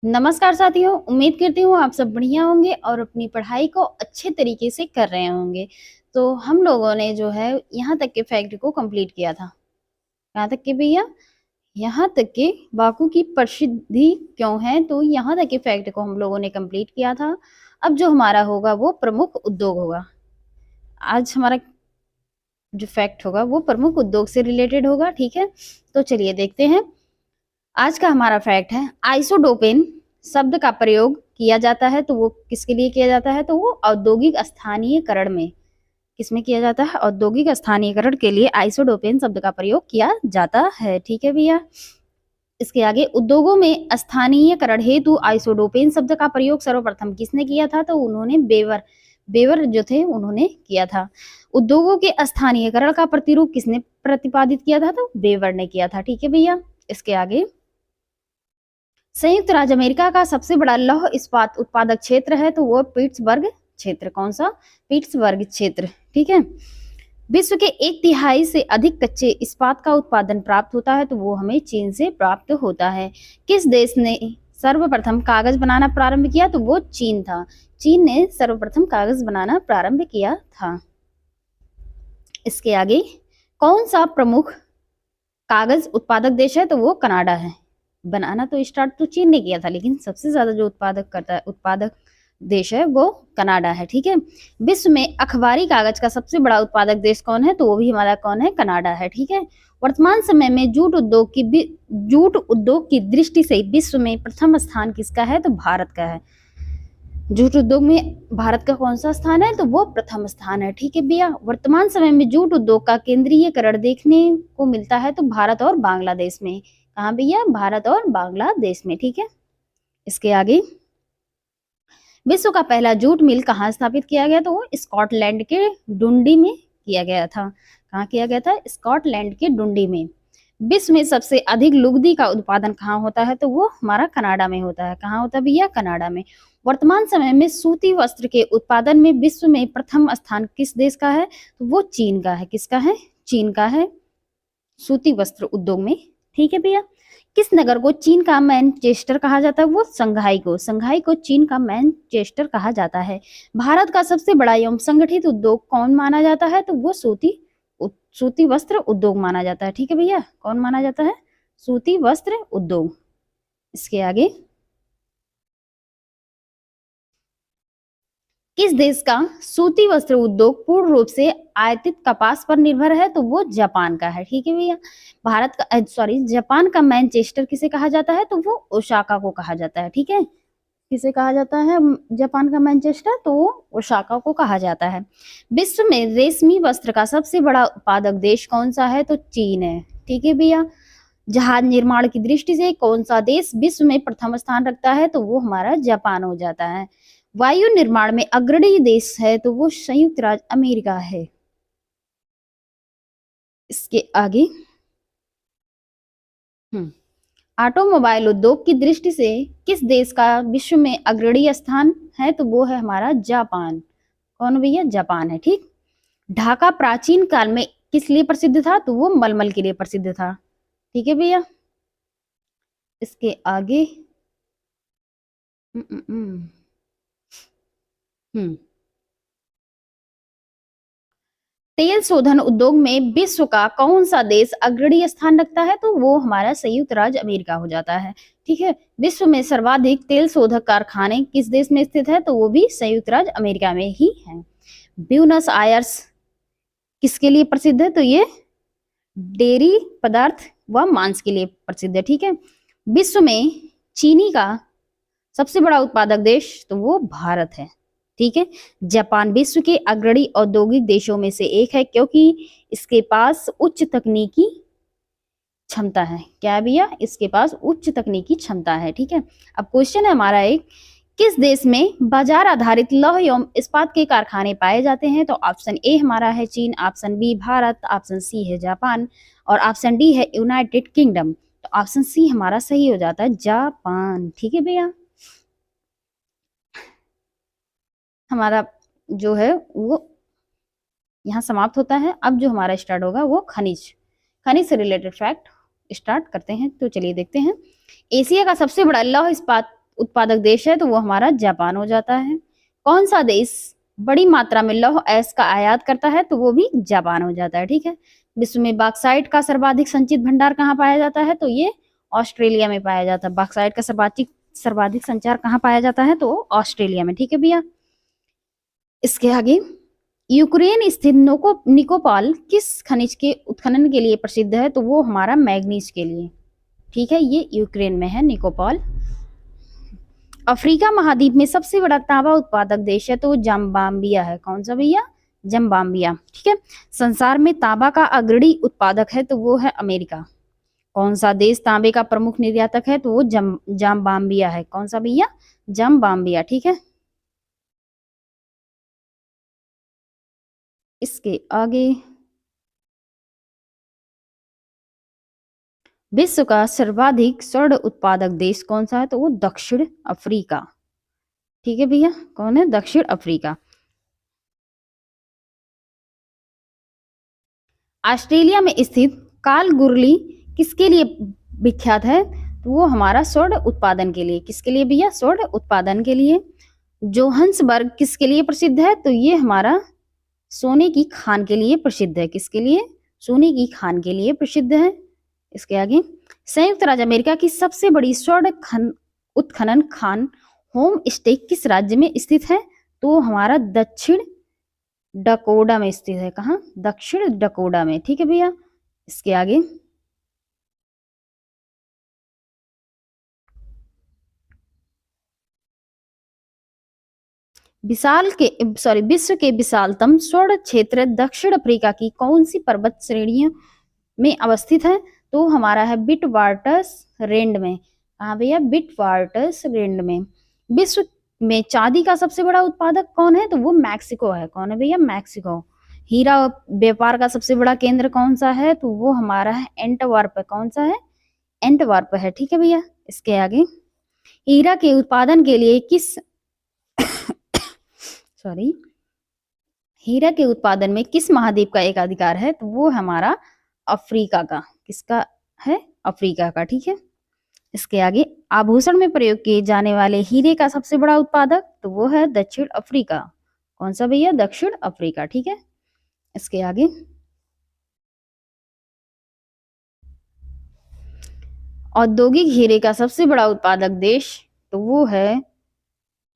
नमस्कार साथियों, उम्मीद करती हूँ आप सब बढ़िया होंगे और अपनी पढ़ाई को अच्छे तरीके से कर रहे होंगे। तो हम लोगों ने जो है यहाँ तक के फैक्ट को कंप्लीट किया था। कहाँ तक के भैया? यहाँ तक के बाकू की प्रसिद्धि क्यों है, तो यहाँ तक के फैक्ट को हम लोगों ने कंप्लीट किया था। अब जो हमारा होगा वो प्रमुख उद्योग होगा। आज हमारा जो फैक्ट होगा वो प्रमुख उद्योग से रिलेटेड होगा। ठीक है, तो चलिए देखते हैं। आज का हमारा फैक्ट है आइसोडोपेन शब्द का प्रयोग किया जाता है, तो वो किसके लिए किया जाता है? तो वो औद्योगिक स्थानीयकरण में। किसमें किया जाता है? औद्योगिक स्थानीयकरण के लिए आइसोडोपेन शब्द का प्रयोग किया जाता है। ठीक है भैया, इसके आगे उद्योगों में स्थानीयकरण हेतु आइसोडोपेन शब्द का प्रयोग सर्वप्रथम किसने किया था? तो उन्होंने बेवर जो थे उन्होंने किया था। उद्योगों के स्थानीयकरण का प्रतिरूप किसने प्रतिपादित किया था? तो बेवर ने किया था। ठीक है भैया, इसके आगे संयुक्त राज्य अमेरिका का सबसे बड़ा लौह इस्पात उत्पादक क्षेत्र है, तो वो पिट्सबर्ग क्षेत्र। कौन सा? पिट्सबर्ग क्षेत्र। ठीक है, विश्व के 1/3 से अधिक कच्चे इस्पात का उत्पादन प्राप्त होता है, तो वो हमें चीन से प्राप्त होता है। किस देश ने सर्वप्रथम कागज बनाना प्रारंभ किया? तो वो चीन था। चीन ने सर्वप्रथम कागज बनाना प्रारंभ किया था। इसके आगे कौन सा प्रमुख कागज उत्पादक देश है? तो वो कनाडा है। बनाना तो स्टार्ट तो चीन ने किया था, लेकिन सबसे ज्यादा जो उत्पादक देश है वो कनाडा है। ठीक है, विश्व में अखबारी कागज का सबसे बड़ा उत्पादक देश कौन है? तो वो भी हमारा कौन है? कनाडा है। ठीक है, वर्तमान समय में जूट उद्योग की दृष्टि से विश्व में प्रथम स्थान किसका है? तो भारत का है। जूट उद्योग में भारत का कौन सा स्थान है? तो वो प्रथम स्थान है। ठीक है भैया, वर्तमान समय में जूट उद्योग का केंद्रीयकरण देखने को मिलता है, तो भारत और बांग्लादेश में। कहाँ भैया? भारत और बांग्लादेश में। ठीक है, इसके आगे विश्व का पहला जूट मिल कहाँ स्थापित किया गया? तो वो स्कॉटलैंड के डुंडी में किया गया था। कहाँ किया गया था? स्कॉटलैंड के डुंडी में। विश्व में सबसे अधिक लुगदी का उत्पादन कहाँ होता है? तो वो हमारा कनाडा में होता है। कहाँ होता है भैया? कनाडा में। वर्तमान समय में सूती वस्त्र के उत्पादन में विश्व में प्रथम स्थान किस देश का है? तो वो चीन का है। किसका है? चीन का है, सूती वस्त्र उद्योग में। ठीक है भैया, किस नगर को चीन का मैनचेस्टर कहा जाता है? वो संघाई को चीन का मैनचेस्टर कहा जाता है। भारत का सबसे बड़ा एवं संगठित उद्योग कौन माना जाता है? तो वो सूती वस्त्र उद्योग माना जाता है। ठीक है भैया, कौन माना जाता है? सूती वस्त्र उद्योग। इसके आगे किस देश का सूती वस्त्र उद्योग पूर्ण रूप से आयातित कपास पर निर्भर है? तो वो जापान का है। ठीक है भैया, जापान का मैनचेस्टर किसे कहा जाता है? तो वो ओसाका को कहा जाता है। ठीक है, किसे कहा जाता है जापान का मैनचेस्टर? तो वो ओसाका को कहा जाता है। विश्व में रेशमी वस्त्र का सबसे बड़ा उत्पादक देश कौन सा है? तो चीन है। ठीक है भैया, जहाज निर्माण की दृष्टि से कौन सा देश विश्व में प्रथम स्थान रखता है? तो वो हमारा जापान हो जाता है। वायु निर्माण में अग्रणी देश है, तो वो संयुक्त राज्य अमेरिका है। इसके आगे ऑटोमोबाइल उद्योग की दृष्टि से किस देश का विश्व में अग्रणी स्थान है? तो वो है हमारा जापान। कौन भैया? जापान है। ठीक, ढाका प्राचीन काल में किस लिए प्रसिद्ध था? तो वो मलमल के लिए प्रसिद्ध था। ठीक है भैया, इसके आगे तेल शोधन उद्योग में विश्व का कौन सा देश अग्रणी स्थान रखता है? तो वो हमारा संयुक्त राज्य अमेरिका हो जाता है। ठीक है, विश्व में सर्वाधिक तेल शोधक कारखाने किस देश में स्थित है? तो वो भी संयुक्त राज्य अमेरिका में ही है। ब्यूनस आयर्स किसके लिए प्रसिद्ध है? तो ये डेयरी पदार्थ व मांस के लिए प्रसिद्ध है। ठीक है, विश्व में चीनी का सबसे बड़ा उत्पादक देश तो वो भारत है। ठीक है, जापान विश्व के अग्रणी औद्योगिक देशों में से एक है, क्योंकि इसके पास उच्च तकनीकी क्षमता है। क्या है भैया? इसके पास उच्च तकनीकी क्षमता है। ठीक है, अब क्वेश्चन है हमारा एक, किस देश में बाजार आधारित लौह एवं इस्पात के कारखाने पाए जाते हैं? तो ऑप्शन ए हमारा है चीन, option B Bharat, option C है जापान और ऑप्शन डी है यूनाइटेड किंगडम। तो ऑप्शन सी हमारा सही हो जाता है, जापान। ठीक है भैया, हमारा जो है वो यहाँ समाप्त होता है। अब जो हमारा स्टार्ट होगा वो खनिज से रिलेटेड फैक्ट स्टार्ट करते हैं। तो चलिए देखते हैं। एशिया का सबसे बड़ा लौह इस्पात उत्पादक देश है तो वो हमारा जापान हो जाता है। कौन सा देश बड़ी मात्रा में लौह अयस्क का आयात करता है तो वो भी जापान हो जाता है। ठीक है। विश्व में बॉक्साइट का सर्वाधिक संचित भंडार कहाँ पाया जाता है तो ये ऑस्ट्रेलिया में पाया जाता है। बॉक्साइट का सर्वाधिक संचार कहाँ पाया जाता है तो ऑस्ट्रेलिया में। ठीक है भैया। इसके आगे, यूक्रेन स्थित निकोपाल किस खनिज के उत्खनन के लिए प्रसिद्ध है तो वो हमारा मैग्नीज के लिए। ठीक है, ये यूक्रेन में है निकोपाल। अफ्रीका महाद्वीप में सबसे बड़ा तांबा उत्पादक देश है तो जाम्बाम्बिया है। कौन सा भैया? जाम्बाम्बिया। ठीक है। संसार में तांबा का अग्रणी उत्पादक है तो वो है अमेरिका। कौन सा देश तांबे का प्रमुख निर्यातक है तो वो जाम्बाम्बिया है। कौन सा भैया? जाम्बाम्बिया। ठीक है। इसके आगे, विश्व का सर्वाधिक स्वर्ण उत्पादक देश कौन सा है तो वो दक्षिण अफ्रीका। ठीक है भैया। कौन है? दक्षिण अफ्रीका। ऑस्ट्रेलिया में स्थित कालगुरली किसके लिए विख्यात है तो वो हमारा स्वर्ण उत्पादन के लिए। किसके लिए भैया? स्वर्ण उत्पादन के लिए। जोहान्सबर्ग किसके लिए प्रसिद्ध है तो ये हमारा सोने की खान के लिए प्रसिद्ध है। किसके लिए? सोने की खान के लिए प्रसिद्ध है। इसके आगे, संयुक्त राज्य अमेरिका की सबसे बड़ी स्वर्ण उत्खनन खान होम स्टे किस राज्य में स्थित है तो हमारा दक्षिण डकोडा में स्थित है। कहाँ? दक्षिण डकोडा में। ठीक है भैया। इसके आगे, विश्व के विशालतम स्वर्ण क्षेत्र दक्षिण अफ्रीका की कौन सी पर्वत श्रेणियों में अवस्थित है तो हमारा है विटवाटर्स रेंज में। कहाँ भैया? विटवाटर्स रेंज में। विश्व में चांदी का सबसे बड़ा उत्पादक कौन है तो वो मैक्सिको है। कौन है भैया? मैक्सिको। हीरा व्यापार का सबसे बड़ा केंद्र कौन सा है तो वो हमारा है एंटवर्प। कौन सा है? एंटवर्प है। ठीक है भैया। इसके आगे, हीरा के उत्पादन के लिए हीरा के उत्पादन में किस महाद्वीप का एक अधिकार है तो वो हमारा अफ्रीका का। किसका है? अफ्रीका का। ठीक है। इसके आगे, आभूषण में प्रयोग किए जाने वाले हीरे का सबसे बड़ा उत्पादक तो वो है दक्षिण अफ्रीका। कौन सा भैया? दक्षिण अफ्रीका। ठीक है। इसके आगे, औद्योगिक हीरे का सबसे बड़ा उत्पादक देश तो वो है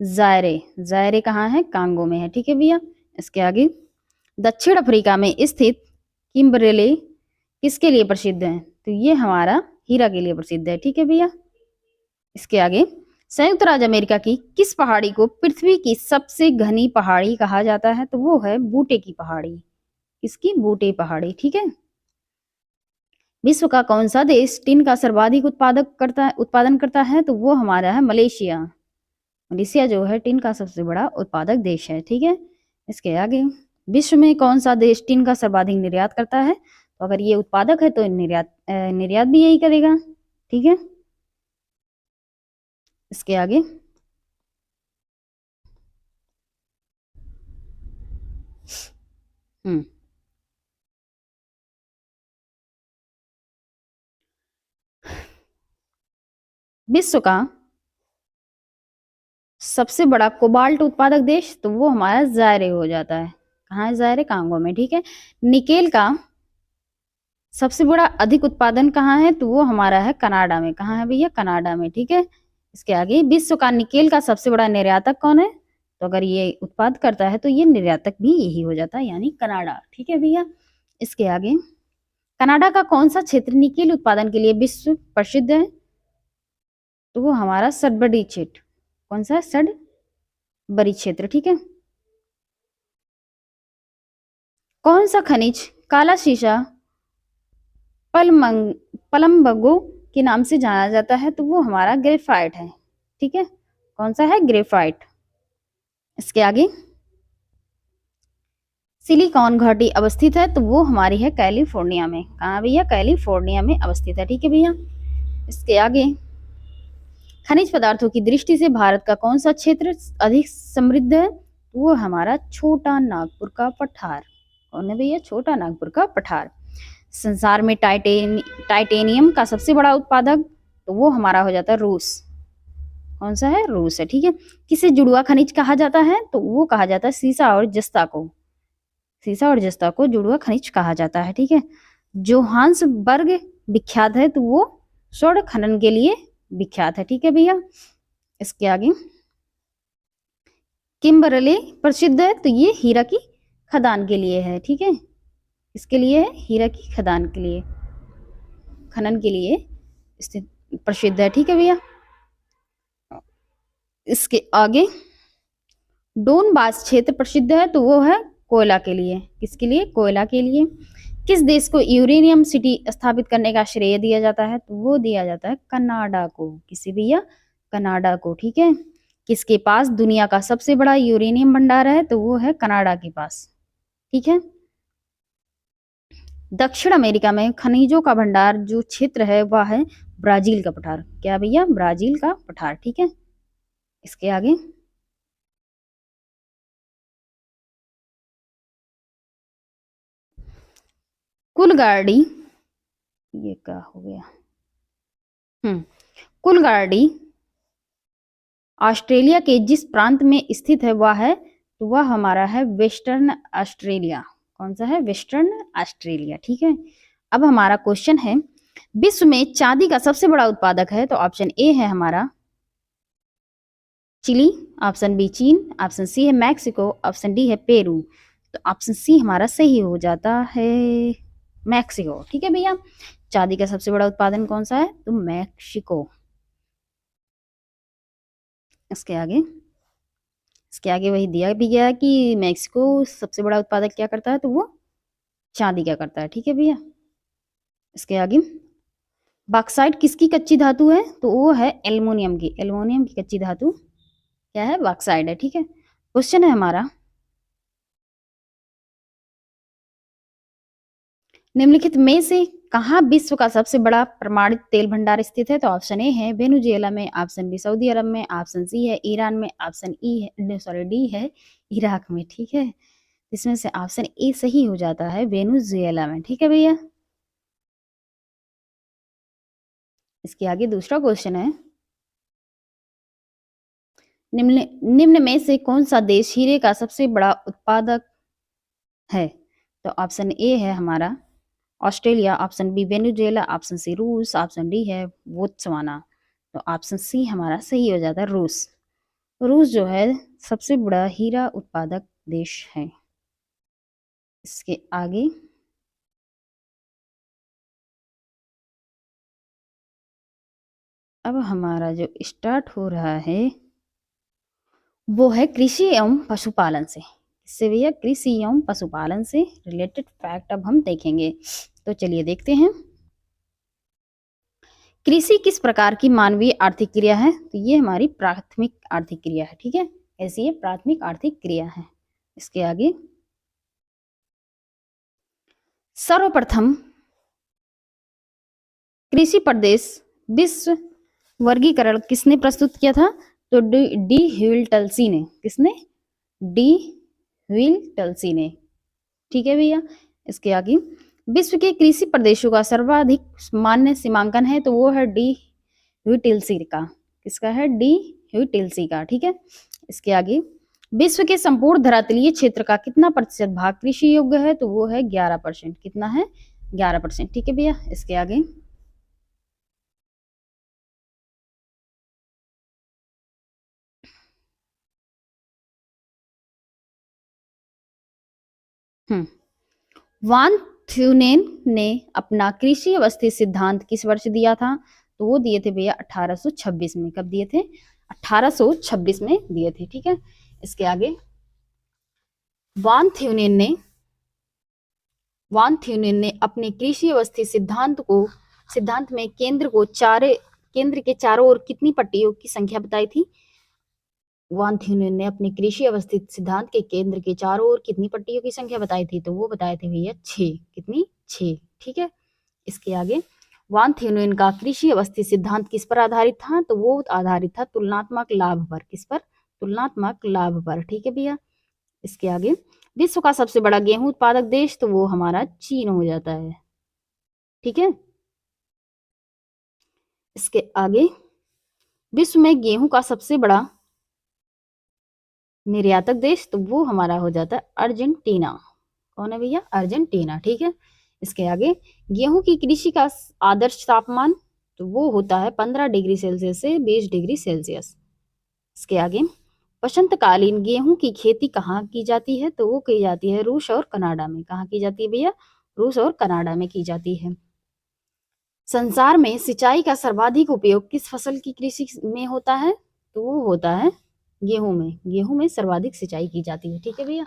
जायरे। जायरे कहाँ है? कांगो में है। ठीक है भैया। इसके आगे, दक्षिण अफ्रीका में स्थित किम्बरले किसके लिए प्रसिद्ध है तो ये हमारा हीरा के लिए प्रसिद्ध है। ठीक है भैया। इसके आगे, संयुक्त राज्य अमेरिका की किस पहाड़ी को पृथ्वी की सबसे घनी पहाड़ी कहा जाता है तो वो है बूटे की पहाड़ी। किसकी? बूटे पहाड़ी। ठीक है। विश्व का कौन सा देश टिन का सर्वाधिक उत्पादन करता है तो वो हमारा है मलेशिया। मलेशिया जो है टिन का सबसे बड़ा उत्पादक देश है। ठीक है। इसके आगे, विश्व में कौन सा देश टिन का सर्वाधिक निर्यात करता है तो अगर ये उत्पादक है तो निर्यात भी यही करेगा। ठीक है। इसके आगे, विश्व का सबसे बड़ा कोबाल्ट उत्पादक देश तो वो हमारा जायरे हो जाता है। कहाँ है? जायरे, कांगो में। ठीक है। निकेल का सबसे बड़ा अधिक उत्पादन कहाँ है तो वो हमारा है कनाडा में। कहाँ है भैया? कनाडा में। ठीक है। इसके आगे, विश्व का निकेल का सबसे बड़ा निर्यातक कौन है तो अगर ये उत्पाद करता है तो ये निर्यातक भी यही हो जाता है, यानी कनाडा। ठीक है भैया। इसके आगे, कनाडा का कौन सा क्षेत्र निकेल उत्पादन के लिए विश्व प्रसिद्ध है तो वो हमारा सडबरी क्षेत्र। कौन सा? सडबरी क्षेत्र। ठीक है। कौन सा खनिज काला शीशा पलम्बगो के नाम से जाना जाता है तो वो हमारा ग्रेफाइट है। ठीक है। कौन सा है? ग्रेफाइट। इसके आगे, सिलिकॉन घाटी अवस्थित है तो वो हमारी है कैलिफोर्निया में। कहाँ भैया? कैलिफोर्निया में अवस्थित है। ठीक है भैया। इसके आगे, खनिज पदार्थों की दृष्टि से भारत का कौन सा क्षेत्र अधिक समृद्ध है वो हमारा छोटा नागपुर का पठार। कौन है भैया? छोटा नागपुर का पठार। संसार में टाइटेनियम का सबसे बड़ा उत्पादक तो वो हमारा हो जाता है रूस। कौन सा है? रूस है। ठीक है। किसे जुड़वा खनिज कहा जाता है? तो वो कहा जाता है सीसा और जस्ता को। सीसा और जस्ता को जुड़वा खनिज कहा जाता है। ठीक है। जोहान्सबर्ग विख्यात है, तो वो स्वर्ण खनन के लिए विख्यात है। ठीक है भैया। इसके आगे किम्बरले प्रसिद्ध है, तो ये हीरा की खदान के लिए है। ठीक है। इसके लिए है, हीरा की खदान के लिए, खनन के लिए स्थित प्रसिद्ध है। ठीक है भैया। इसके आगे डोनबास क्षेत्र प्रसिद्ध है, तो वो है कोयला के लिए। किसके लिए? कोयला के लिए। किस देश को यूरेनियम सिटी स्थापित करने का श्रेय दिया जाता है? तो वो दिया जाता है कनाडा को। किसे भैया? कनाडा को। ठीक है। किसके पास दुनिया का सबसे बड़ा यूरेनियम भंडार है? तो वो है कनाडा के पास। ठीक है। दक्षिण अमेरिका में खनिजों का भंडार जो क्षेत्र है वह है ब्राजील का पठार। क्या भैया? ब्राजील का पठार। ठीक है। इसके आगे कुलगाड़ी, ये क्या हो गया? कुलगाड़ी ऑस्ट्रेलिया के जिस प्रांत में स्थित है वह है, तो वह हमारा है वेस्टर्न ऑस्ट्रेलिया। कौन सा है? Western Australia. ठीक है। अब हमारा क्वेश्चन है, विश्व में चांदी का सबसे बड़ा उत्पादक है? तो ऑप्शन ए है हमारा चिली, ऑप्शन बी चीन, ऑप्शन सी है मैक्सिको, ऑप्शन डी है पेरू। तो ऑप्शन सी हमारा सही हो जाता है, मैक्सिको। ठीक है भैया। चांदी का सबसे बड़ा उत्पादन कौन सा है? तो मैक्सिको। इसके आगे वही दिया भी गया है कि मैक्सिको सबसे बड़ा उत्पादक क्या करता है, तो वो चांदी क्या करता है। ठीक है भैया। इसके आगे बॉक्साइट किसकी कच्ची धातु है? तो वो है एल्युमिनियम की। एल्युमिनियम की कच्ची धातु क्या है? बॉक्साइट है। ठीक है। क्वेश्चन है हमारा, निम्नलिखित में से कहाँ विश्व का सबसे बड़ा प्रमाणित तेल भंडार स्थित है? तो ऑप्शन ए है वेनेजुएला में, ऑप्शन बी सऊदी अरब में, ऑप्शन सी है ईरान में, ऑप्शन ई है सॉरी डी है इराक में। ठीक है। इसमें से ऑप्शन ए सही हो जाता है, वेनेजुएला में। ठीक है भैया। इसके आगे दूसरा क्वेश्चन है, निम्न में से कौन सा देश हीरे का सबसे बड़ा उत्पादक है? तो ऑप्शन ए है हमारा Australia, option B Venezuela, option C रूस, ऑप्शन डी है बोत्सवाना। तो ऑप्शन सी हमारा सही हो जाता है, रूस। रूस जो है सबसे बड़ा हीरा उत्पादक देश है। इसके आगे अब हमारा जो स्टार्ट हो रहा है वो है कृषि एवं पशुपालन से। इससे भैया कृषि एवं पशुपालन से रिलेटेड फैक्ट अब हम देखेंगे। तो चलिए देखते हैं। कृषि किस प्रकार की मानवीय आर्थिक क्रिया है? तो ये हमारी प्राथमिक आर्थिक क्रिया है। ठीक है। ऐसी ये प्राथमिक आर्थिक क्रिया है। इसके आगे सर्वप्रथम कृषि प्रदेश विश्व वर्गीकरण किसने प्रस्तुत किया था? तो डी ह्यूल-टल्सी ने। किसने? डी ह्यूल-टल्सी ने। ठीक है भैया। इसके आगे विश्व के कृषि प्रदेशों का सर्वाधिक मान्य सीमांकन है, तो वो है डी ह्यूटिल्सी का। किसका है? डी ह्यूटिल्सी का। ठीक है। इसके आगे विश्व के संपूर्ण धरातलीय क्षेत्र का कितना प्रतिशत भाग कृषि योग्य है? तो वो है 11%। कितना है? 11%। ठीक है भैया। इसके आगे वान थ्यूनेन ने अपना कृषि अवस्थित सिद्धांत किस वर्ष दिया था? तो वो दिए थे भैया 1826 में। कब दिए थे? 1826 में दिए थे। ठीक है। इसके आगे वान थ्यूनेन ने अपने कृषि अवस्थित सिद्धांत में केंद्र के चारों ओर कितनी पट्टियों की संख्या बताई थी? वान थ्यूनेन ने अपने कृषि अवस्थित सिद्धांत के केंद्र के चारों ओर कितनी पट्टियों की संख्या बताई थी? तो वो बताए थे भैया 6। कितनी? 6। ठीक है। इसके आगे वान थ्यूनेन का कृषि अवस्थित सिद्धांत किस पर आधारित था? तो वो आधारित था तुलनात्मक लाभ पर। किस पर? तुलनात्मक लाभ पर। ठीक है भैया। इसके आगे विश्व का सबसे बड़ा गेहूं उत्पादक देश, तो वो हमारा चीन हो जाता है। ठीक है। इसके आगे विश्व में गेहूं का सबसे बड़ा निर्यातक देश, तो वो हमारा हो जाता है अर्जेंटीना। कौन है भैया? अर्जेंटीना। ठीक है। इसके आगे, गेहूं की कृषि का आदर्श तापमान, तो वो होता है 15 डिग्री सेल्सियस से 20 डिग्री सेल्सियस। इसके आगे, वसंतकालीन गेहूं की खेती कहाँ की जाती है? तो वो की जाती है रूस और कनाडा में। कहाँ की जाती है भैया? रूस और कनाडा में की जाती है। संसार में सिंचाई का सर्वाधिक उपयोग किस फसल की कृषि में होता है? तो वो होता है गेहूं में। गेहूं में सर्वाधिक सिंचाई की जाती है। ठीक है भैया।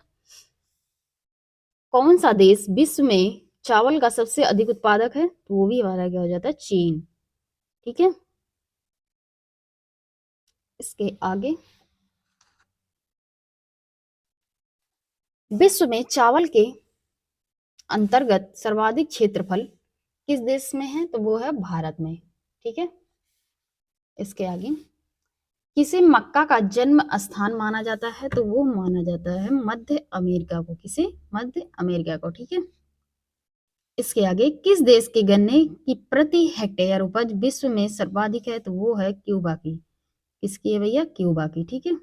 कौन सा देश विश्व में चावल का सबसे अधिक उत्पादक है? तो वो भी हमारा क्या हो जाता है? चीन। ठीक है। इसके आगे, विश्व में चावल के अंतर्गत सर्वाधिक क्षेत्रफल किस देश में है? तो वो है भारत में। ठीक है। इसके आगे, किसे मक्का का जन्म स्थान माना जाता है? तो वो माना जाता है मध्य अमेरिका को। किसे? मध्य अमेरिका को। ठीक है। इसके आगे, किस देश के गन्ने की प्रति हेक्टेयर उपज विश्व में सर्वाधिक है? तो वो है क्यूबा की। किसकी है भैया? क्यूबा की। ठीक है।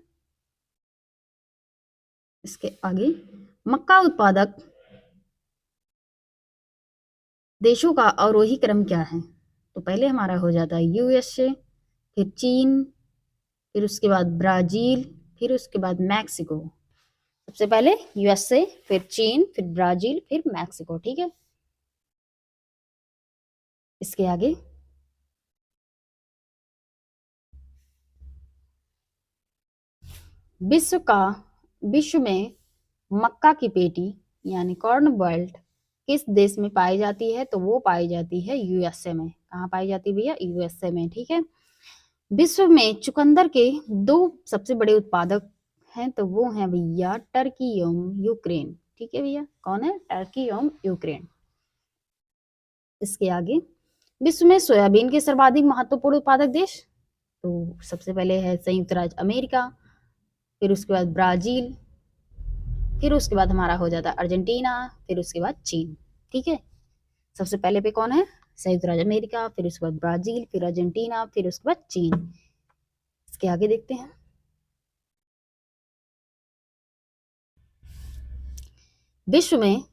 इसके आगे, मक्का उत्पादक देशों का अवरोही क्रम क्या है? तो पहले हमारा हो जाता है यूएसए, फिर चीन, फिर उसके बाद ब्राजील, फिर उसके बाद मैक्सिको। सबसे पहले यूएसए, फिर चीन, फिर ब्राजील, फिर मैक्सिको। ठीक है। इसके आगे, विश्व का विश्व में मक्का की पेटी यानी कॉर्न बेल्ट किस देश में पाई जाती है? तो वो पाई जाती है यूएसए में। कहाँ पाई जाती है भैया? यूएसए में। ठीक है। विश्व में चुकंदर के दो सबसे बड़े उत्पादक हैं, तो वो हैं भैया टर्की एवं यूक्रेन। ठीक है भैया। कौन है? टर्की एवं यूक्रेन। इसके आगे, विश्व में सोयाबीन के सर्वाधिक महत्वपूर्ण उत्पादक देश, तो सबसे पहले है संयुक्त राज्य अमेरिका, फिर उसके बाद ब्राजील, फिर उसके बाद हमारा हो जाता है अर्जेंटीना, फिर उसके बाद चीन। ठीक है। सबसे पहले पे कौन है? संयुक्त राज्य अमेरिका, फिर उसके बाद ब्राजील, फिर अर्जेंटीना, फिर उसके बाद चीन। इसके आगे देखते हैं, विश्व में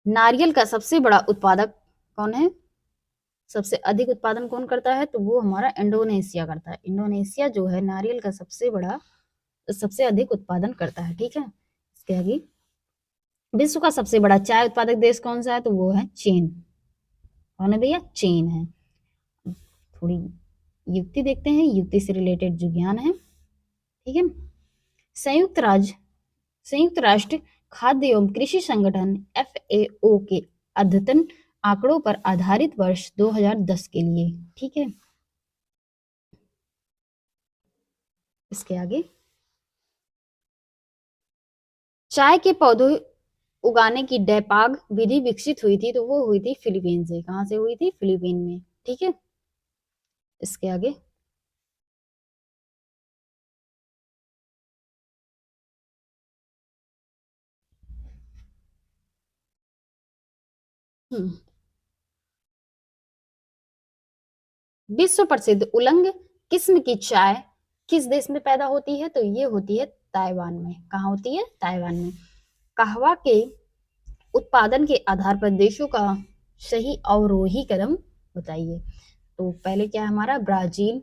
नारियल का सबसे बड़ा उत्पादक कौन है? सबसे अधिक उत्पादन कौन करता है? तो वो हमारा इंडोनेशिया करता है। इंडोनेशिया जो है नारियल का सबसे अधिक उत्पादन करता है। ठीक है। इसके आगे, विश्व का सबसे बड़ा चाय उत्पादक देश कौन सा है? तो वो है चीन। कौन है भैया? चीन है। थोड़ी युक्ति देखते हैं, युक्ति से रिलेटेड जो ज्ञान है। ठीक है। संयुक्त राज्य संयुक्त राष्ट्र खाद्य एवं कृषि संगठन FAO के अद्यतन आंकड़ों पर आधारित वर्ष 2010 के लिए। ठीक है। इसके आगे, चाय के पौधे उगाने की डेपाग विधि विकसित हुई थी, तो वो हुई थी फिलीपीन से। कहाँ से हुई थी? फिलीपीन में। ठीक है। इसके आगे, हम्म, विश्व प्रसिद्ध उलंग किस्म की चाय किस देश में पैदा होती है? तो ये होती है ताइवान में। कहाँ होती है? ताइवान में। कहवा के उत्पादन के आधार पर देशों का सही अवरोही क्रम बताइए। तो पहले क्या है हमारा? ब्राजील,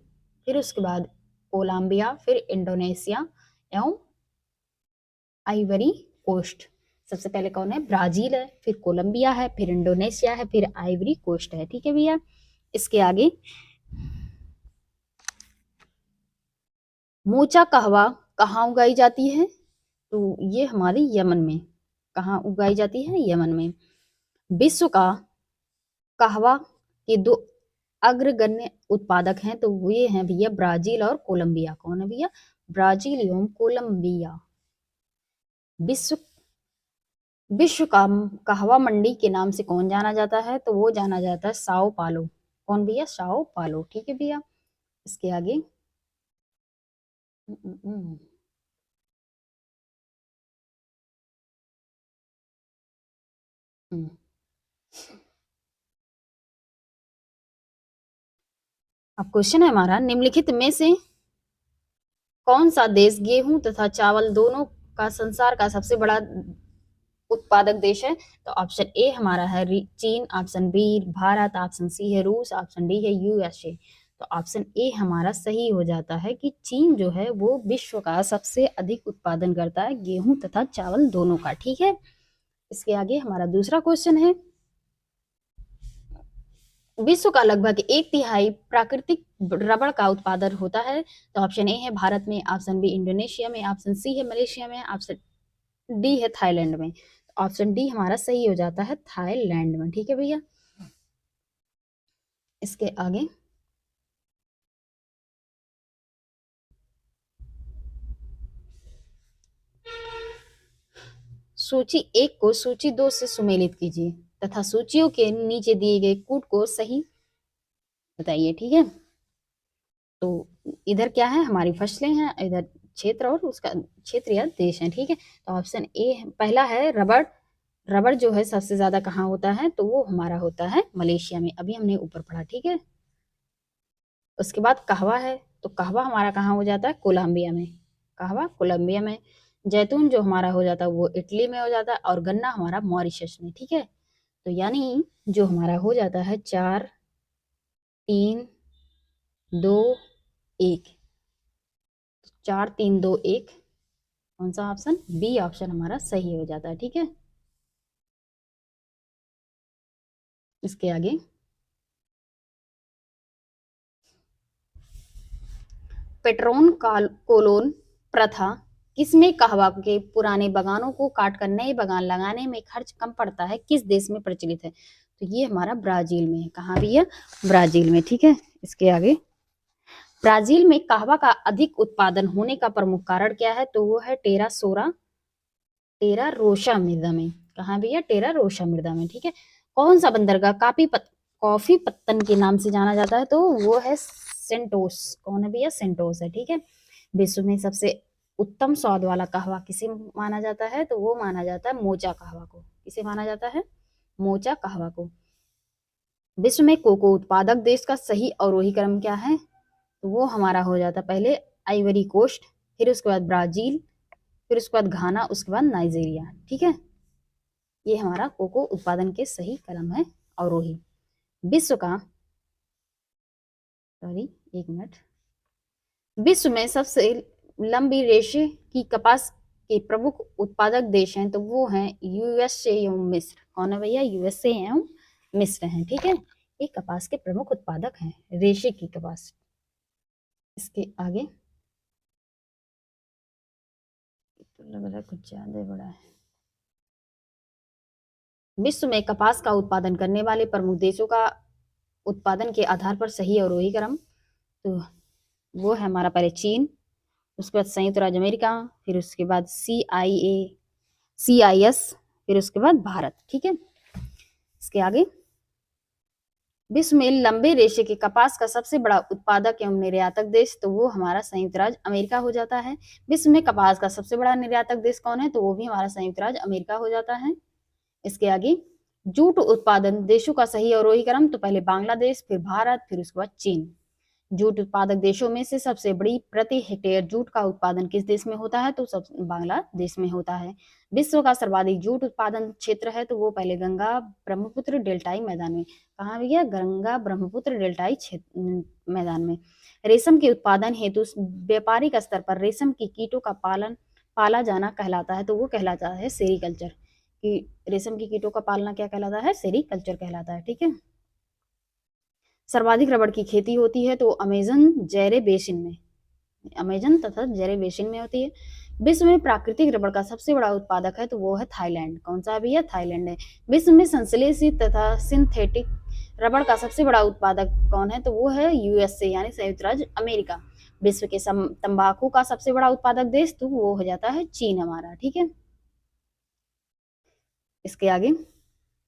फिर उसके बाद कोलंबिया, फिर इंडोनेशिया एवं आइवरी कोस्ट। सबसे पहले कौन है? ब्राजील है, फिर कोलंबिया है, फिर इंडोनेशिया है, फिर आइवरी कोस्ट है। ठीक है भैया। इसके आगे, मोचा कहवा कहाँ उगाई जाती है? तो ये हमारे यमन में। कहाँ उगाई जाती है? यमन में। विश्व का कहवा के दो अग्रगण्य उत्पादक हैं, तो ये हैं भैया ब्राजील और कोलंबिया। कौन है भैया? ब्राजील एवं कोलंबिया। विश्व विश्व का कहवा मंडी के नाम से कौन जाना जाता है? तो वो जाना जाता है साओ पालो। कौन भैया? साओ पालो। ठीक है भैया। इसके आगे, हम्म, हम्म, हम्म, हम्म। अब क्वेश्चन है हमारा, निम्नलिखित में से कौन सा देश गेहूं तथा चावल दोनों का संसार का सबसे बड़ा उत्पादक देश है? तो ऑप्शन ए हमारा है चीन, option B Bharat, option C है रूस, ऑप्शन डी है यूएसए। तो ऑप्शन ए हमारा सही हो जाता है कि चीन जो है वो विश्व का सबसे अधिक उत्पादन करता है गेहूं तथा चावल दोनों का। ठीक है, इसके आगे हमारा दूसरा क्वेश्चन है, विश्व का लगभग 1/3 प्राकृतिक रबड़ का उत्पादन होता है। तो ऑप्शन ए है भारत में, ऑप्शन बी इंडोनेशिया में, ऑप्शन सी है मलेशिया में, ऑप्शन डी है थाईलैंड में। ऑप्शन डी हमारा सही हो जाता है थाईलैंड में। ठीक है भैया, इसके आगे सूची 1 को सूची 2 से सुमेलित कीजिए तथा सूचियों के नीचे दिए गए कूट को सही बताइए। ठीक है, तो इधर क्या है, हमारी फसलें हैं, इधर क्षेत्र और उसका क्षेत्र या देश है। ठीक है, तो ऑप्शन ए पहला है रबड़। रबड़ जो है सबसे ज्यादा कहाँ होता है, तो वो हमारा होता है मलेशिया में, अभी हमने ऊपर पढ़ा। ठीक है, उसके बाद कहवा है, तो कहवा हमारा कहाँ हो जाता है, कोलंबिया में। कहवा कोलंबिया में। जैतून जो हमारा हो जाता है वो इटली में हो जाता है, और गन्ना हमारा मॉरिशस में। ठीक है, तो यानी जो हमारा हो जाता है 4 3 2 1, 4 3 2 1, कौन सा ऑप्शन, बी ऑप्शन हमारा सही हो जाता है। ठीक है, इसके आगे पेट्रोन कोलोन प्रथा किसमें कहवा के पुराने बगानों को काटकर नए बगान लगाने में खर्च कम पड़ता है, किस देश में प्रचलित है? तो ये हमारा ब्राजील में है। कहाँ भी है, ब्राजील में। ठीक है, इसके आगे ब्राजील में कहवा का अधिक उत्पादन होने का प्रमुख कारण क्या है? तो वो है टेरा रोसा मृदा में। कहाँ भी है, टेरा रोसा मृदा में। ठीक है, कौन सा बंदरगाह कॉफी पत्तन के नाम से जाना जाता है? तो वो है सेंटोस। कौन है भैया, सेंटोस है। ठीक है, विश्व में सबसे उत्तम स्वाद वाला कहवा किसे माना जाता है? तो वो माना जाता है मोचा कहवा को। किसे माना जाता है? मोचा कहवा को। विश्व में कोको उत्पादक देश का सही अवरोही क्रम क्या है? तो वो हमारा हो जाता है पहले आइवरी कोस्ट, फिर उसके बाद ब्राजील, फिर उसके बाद घाना, उसके बाद नाइजीरिया। ठीक है, ये हमारा कोको उत्पादन के सही क्रम है अवरोही। विश्व का, सॉरी एक मिनट, विश्व में सबसे लंबी रेशे की कपास के प्रमुख उत्पादक देश हैं, तो वो हैं यूएसए एवं मिस्र। कौन है भैया, यूएसए एवं मिस्र हैं। ठीक है, ये कपास के प्रमुख उत्पादक हैं, रेशे की कपास। इसके आगे तो लग रहा है कुछ ज्यादा बड़ा है। विश्व में कपास का उत्पादन करने वाले प्रमुख देशों का उत्पादन के आधार पर सही अवरोही क्रम, तो वो है हमारा पहले चीन, उसके बाद संयुक्त राज्य अमेरिका, फिर उसके बाद CIS, फिर उसके बाद भारत। ठीक है, इसके आगे विश्व में लंबे रेशे के कपास का सबसे बड़ा उत्पादक एवं निर्यातक देश, तो वो हमारा संयुक्त राज्य अमेरिका हो जाता है। विश्व में कपास का सबसे बड़ा निर्यातक देश कौन है? तो वो भी हमारा संयुक्त राज्य अमेरिका हो जाता है। इसके आगे जूट उत्पादन देशों का सही अवरोही क्रम, तो पहले बांग्लादेश, फिर भारत, फिर उसके बाद चीन। जूट उत्पादक देशों में से सबसे बड़ी प्रति हेक्टेयर जूट का उत्पादन किस देश में होता है? तो सब बांग्लादेश में होता है। विश्व का सर्वाधिक जूट उत्पादन क्षेत्र है, तो वो पहले गंगा ब्रह्मपुत्र डेल्टाई मैदान में। कहाँ भी गया, गंगा ब्रह्मपुत्र डेल्टाई मैदान में। रेशम के उत्पादन हेतु व्यापारिक स्तर पर रेशम की कीटों का पाला जाना कहलाता है, तो वो कहलाता है सेरीकल्चर। कि रेशम की कीटों का पालना क्या कहलाता है? सेरीकल्चर कहलाता है। ठीक है, सर्वाधिक रबड़ की खेती होती है, तो अमेजन जैरे बेसिन में, अमेजन तथा जैरे बेसिन में होती है। विश्व में प्राकृतिक रबड़ का सबसे बड़ा उत्पादक है, तो वो है थाईलैंड। कौन सा भी है, थाईलैंड है। विश्व में संश्लेषित तथा सिंथेटिक रबड़ का सबसे बड़ा उत्पादक कौन है? तो वो है यूएसए यानी संयुक्त राज्य अमेरिका। विश्व के तंबाकू का सबसे बड़ा उत्पादक देश, तो वो हो जाता है चीन हमारा। ठीक है, इसके आगे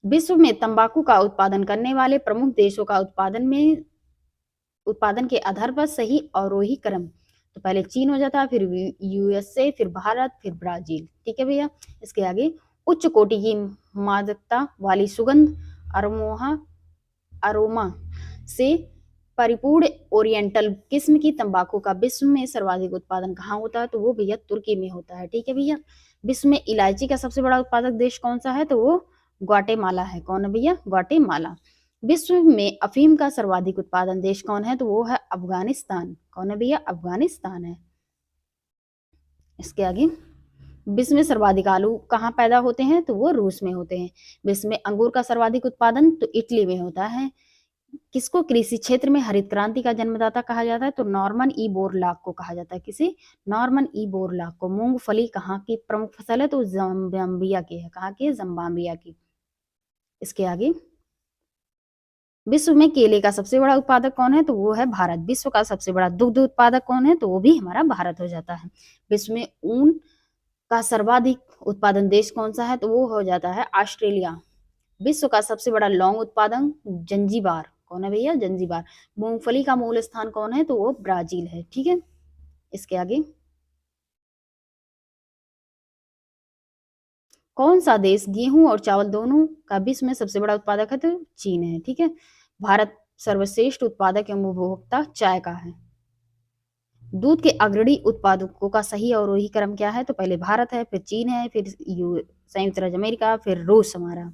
विश्व में तंबाकू का उत्पादन करने वाले प्रमुख देशों का उत्पादन के आधार पर सही अवरोही क्रम, तो पहले चीन हो जाता है, फिर यूएसए, फिर भारत, फिर ब्राजील। ठीक है भैया, इसके आगे उच्च कोटि की मादकता वाली सुगंध अरोमा से परिपूर्ण ओरिएंटल किस्म की तंबाकू का विश्व में सर्वाधिक उत्पादन कहाँ होता है? तो वो भैया तुर्की में होता है। ठीक है भैया। विश्व में इलायची का सबसे बड़ा उत्पादक देश कौन सा है? तो वो ग्वाटेमाला है। कौन है भैया? ग्वाटेमाला। विश्व में अफीम का सर्वाधिक उत्पादन देश कौन है? तो वो है अफगानिस्तान। कौन है भैया? अफगानिस्तान है। इसके आगे, विश्व में सर्वाधिक आलू कहाँ पैदा होते हैं? तो वो रूस में होते हैं। विश्व में अंगूर का सर्वाधिक उत्पादन तो इटली में होता है। किसको कृषि क्षेत्र में हरित क्रांति का जन्मदाता कहा जाता है? तो नॉर्मन ई बोरलॉग को कहा जाता है। किसे? नॉर्मन ई बोरलॉग को। मूंगफली कहाँ की प्रमुख फसल है? तो जाम्बिया की है। कहाँ की है? जिम्बाब्वे की। इसके आगे, विश्व में केले का सबसे बड़ा उत्पादक कौन है? तो वो है भारत। विश्व का सबसे बड़ा दुग्ध उत्पादक कौन है? तो वो भी हमारा भारत हो जाता है। विश्व में ऊन का सर्वाधिक उत्पादन देश कौन सा है? तो वो हो जाता है ऑस्ट्रेलिया। विश्व का सबसे बड़ा लौंग उत्पादन जंजीबार। कौन है भैया? जंजीबार। मूंगफली का मूल स्थान कौन है? तो वो ब्राजील है। ठीक है। इसके आगे, कौन सा देश गेहूं और चावल दोनों का विश्व में सबसे बड़ा उत्पादक है? तो चीन है। ठीक है। भारत सर्वश्रेष्ठ उत्पादक एवं उपभोक्ता चाय का है। दूध के अग्रणी उत्पादकों का सही अवरोही क्रम क्या है? तो पहले भारत है, फिर चीन है, फिर संयुक्त राज्य अमेरिका, फिर रूस हमारा।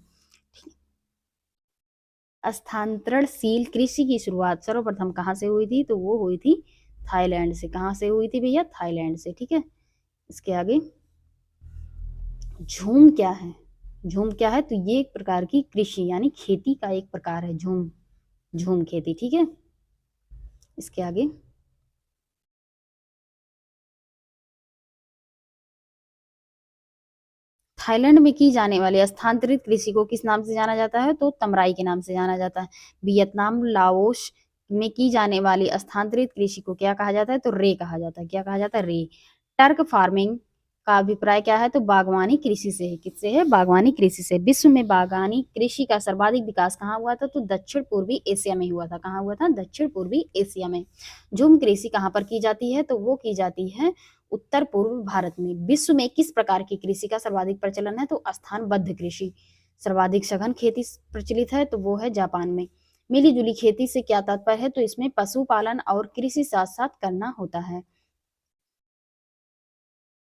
स्थानांतरणशील कृषि की शुरुआत सर्वप्रथम कहाँ से हुई थी? तो वो हुई थी थाईलैंड से। कहाँ से हुई थी भैया? थाईलैंड से। ठीक है। इसके आगे, झूम क्या है? झूम क्या है? तो ये एक प्रकार की कृषि यानी खेती का एक प्रकार है झूम। झूम खेती। ठीक है। इसके आगे, थाईलैंड में की जाने वाली स्थानांतरित कृषि को किस नाम से जाना जाता है? तो तमराई के नाम से जाना जाता है। वियतनाम लाओस में की जाने वाली स्थानांतरित कृषि को क्या कहा जाता है? तो रे कहा जाता है। क्या कहा जाता है? रे। टर्क फार्मिंग का अभिप्राय क्या है? तो बागवानी कृषि से है। किससे है? बागवानी कृषि से। विश्व में बागवानी कृषि का सर्वाधिक विकास कहाँ हुआ था? तो दक्षिण पूर्वी एशिया में हुआ था। कहाँ हुआ था? दक्षिण पूर्वी एशिया में। झूम कृषि कहाँ पर की जाती है? तो वो की जाती है उत्तर पूर्व भारत में। विश्व में किस प्रकार की कृषि का सर्वाधिक प्रचलन है? तो स्थानबद्ध कृषि। सर्वाधिक सघन खेती प्रचलित है तो वो है जापान में। मिली जुली खेती से क्या तात्पर्य है? तो इसमें पशुपालन और कृषि साथ साथ करना होता है।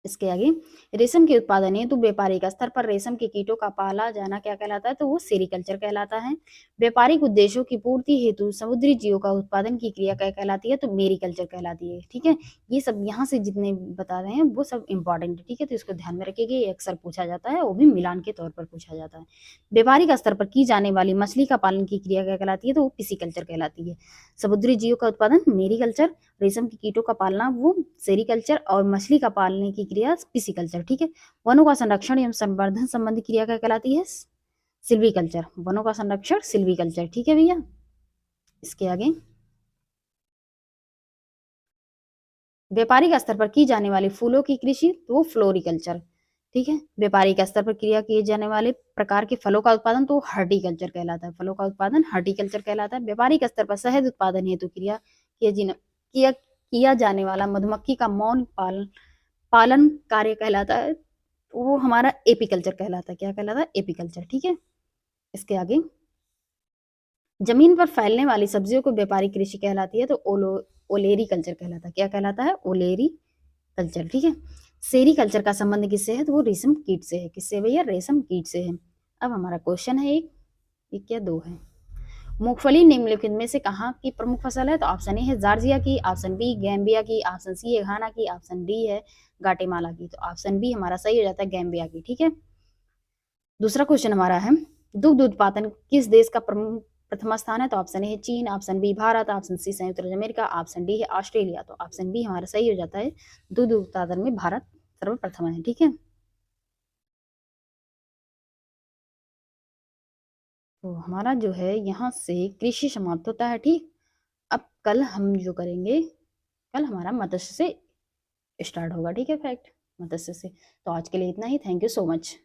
इसके आगे, रेशम के उत्पादन हेतु व्यापारिक स्तर पर रेशम के कीटों का पाला जाना क्या कहलाता है? तो वो सेरीकल्चर कहलाता है। व्यापारिक उद्देश्यों की पूर्ति हेतु समुद्री जीवों का उत्पादन की क्रिया क्या कहलाती है? तो मेरीकल्चर कहलाती है। ठीक है। ये सब यहाँ से जितने बता रहे हैं वो सब इंपॉर्टेंट है। ठीक है। तो इसको ध्यान में रखिएगा, ये अक्सर पूछा जाता है, वो भी मिलान के तौर पर पूछा जाता है। व्यापारिक स्तर पर की जाने वाली मछली का पालन की क्रिया क्या कहलाती है? तो वो पिसीकल्चर कहलाती है। समुद्री जीवों का उत्पादन मेरीकल्चर, रेशम के कीटों का पालना वो सेरीकल्चर, और मछली का पालने की क्रिया पिसीकल्चर। ठीक है। वनों का संरक्षण एवं संवर्धन संबंधी क्रिया क्या कहलाती है? सिल्वीकल्चर। वनों का संरक्षण सिल्वीकल्चर। ठीक है भैया। इसके आगे, व्यापारिक स्तर पर की जाने वाली फूलों की कृषि तो वो फ्लोरिकल्चर। ठीक है। व्यापारिक स्तर पर क्रिया किए जाने वाले प्रकार के फलों का उत्पादन तो हर्टिकल्चर कहलाता है। फलों का उत्पादन हर्टिकल्चर कहलाता है। व्यापारिक स्तर पर शहद उत्पादन हेतु क्रिया किया जाने वाला मधुमक्खी का मौन पालन कार्य कहलाता है, वो हमारा एपीकल्चर कहलाता है। क्या कहलाता है? एपीकल्चर। ठीक है। इसके आगे, जमीन पर फैलने वाली सब्जियों को व्यापारिक कृषि कहलाती है तो ओलेरी कल्चर कहलाता है। क्या कहलाता है? ओलेरी कल्चर। ठीक है। सेरी कल्चर का संबंध किससे है? तो वो रेशम कीट से है। किससे भैया? रेशम कीट से है। अब हमारा क्वेश्चन है एक या दो है। मूंगफली निम्नलिखित में से कहाँ की प्रमुख फसल है? तो ऑप्शन ए है जॉर्जिया की, ऑप्शन बी गैम्बिया की, ऑप्शन सी है घाना की, ऑप्शन डी है गाटेमाला की। तो ऑप्शन बी हमारा सही हो जाता है, गैम्बिया की। ठीक है। दूसरा क्वेश्चन हमारा है, दुग्ध उत्पादन किस देश का प्रथम स्थान है? तो ऑप्शन ए है चीन, option B Bharat, option C संयुक्त राज्य अमेरिका, ऑप्शन डी है ऑस्ट्रेलिया। तो ऑप्शन बी हमारा सही हो जाता है, दुग्ध उत्पादन में भारत सर्वप्रथम है। ठीक है। तो हमारा जो है यहाँ से कृषि समाप्त होता है। ठीक। अब कल हम जो करेंगे, कल हमारा मत्स्य से स्टार्ट होगा। ठीक है। फैक्ट मत्स्य से। तो आज के लिए इतना ही। Thank you so much.